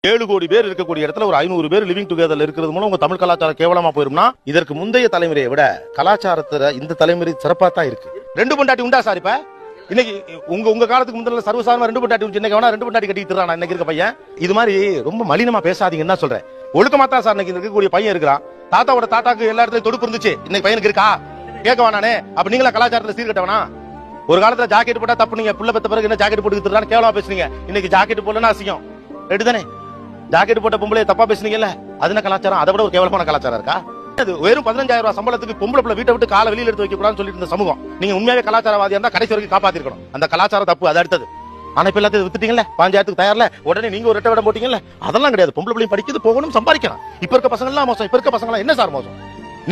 7 கோடி பேர் இருக்கக்கூடிய இடத்துல ஒரு 500 பேர் லிவிங் டுகெதர்ல இருக்கிறது மூலம் உங்க தமிழ் கலாச்சாரம் கேவலமா போயிரும்னா இதற்கு முந்தைய தலைமுறையை விட கலாச்சாரத்துல இந்த தலைமுறை சிறப்பா தான் இருக்கு. 2 பொண்டாட்டி உண்டா சார்? இப்ப இன்னைக்கு உங்க காலத்துக்கு முன்னால சர்வசாதாரண 2 பொண்டாட்டி இன்னைக்கு வேணா 2 பொண்டாட்டி கட்டி திரானா இன்னைக்கு இருக்க பையன். இது மாதிரி ரொம்ப மலினமா பேசாதீங்கன்னு தான் சொல்றேன். ஒழுக்கமா தான் சார் இன்னைக்கு இருக்கக்கூடிய பையன் இருக்கிறான். தாத்தாவோட தாத்தாக்கு எல்லா இடத்துலயும் தொடுப்பு இருந்துச்சு, இன்னைக்கு பையனுக்கு இருக்கா? கேட்க வேணானே. அப்ப நீங்களா கலாச்சாரத்துல சீர்கட்டவனா? ஒரு காலத்துல ஜாக்கெட் போட்டா தப்பு, நீங்க புள்ள பெத்த பிறகு என்ன ஜாக்கெட் போட்டு திரான்னு கேவலமா பேசுறீங்க. இன்னைக்கு ஜாக்கெட் போடலன்னா அசிங்கம். ரெண்டு தானே? ஜாக்கெட் போட்ட பொம்பளை தப்பா பேசுனீங்கல்ல, அது என்ன கலாச்சாரம்? அதை விட ஒரு கேவலமான கலாச்சாரம் இருக்கா? அது வெறும் 15,000 ரூபாய் சம்பளத்துக்கு பொம்பளை பிள்ளை வீட்டை விட்டு காலை வெளியில எடுத்து வைக்க கூடாதுன்னு சொல்லிட்டு இருந்த சமூகம். நீங்க உண்மையாவே கலாச்சாரவாதியா இருந்தா கடைசி வரைக்கும் காப்பாத்திருக்கணும். அந்த கலாச்சாரம் தப்பு, அது அடுத்தது. ஆனா இப்ப எல்லாத்தையும் வித்துட்டீங்கல்ல, 5,000க்கு தயாரில்ல, உடனே நீங்க ஒரு ரெட்டை விட போட்டீங்கல்ல, அதெல்லாம் கிடையாது. பொம்பளை பிள்ளையும் படிக்குது, போகணும், சம்பாதிக்கணும். இப்ப இருக்க பசங்க எல்லாம் மோசம். இப்ப இருக்க பசங்க என்ன சார் மோசம்?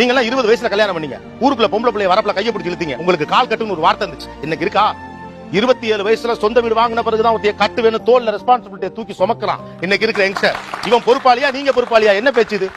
நீங்க எல்லாம் 20 வயசுல கல்யாணம் பண்ணீங்க, ஊருக்குள்ள பொம்பளை பிள்ளை வரப்புல கையை பிடிச்சி இழுத்தீங்க, உங்களுக்கு கால் கட்டுன்னு ஒரு வார்த்தை இருந்துச்சு. இன்னைக்கு இருக்கா? 27 வயசுல சொந்த வீடு வாங்கின பிறகுதான் ஒருத்தைய கட்டு வேணும், தோல்ல ரெஸ்பான்சிபிலிட்டியை தூக்கி சுமக்கலாம். இன்னைக்கு இருக்கிற யங்ஸ்டர் இவன் பொறுப்பாளியா நீங்க பொறுப்பாளியா? என்ன பேச்சு இது?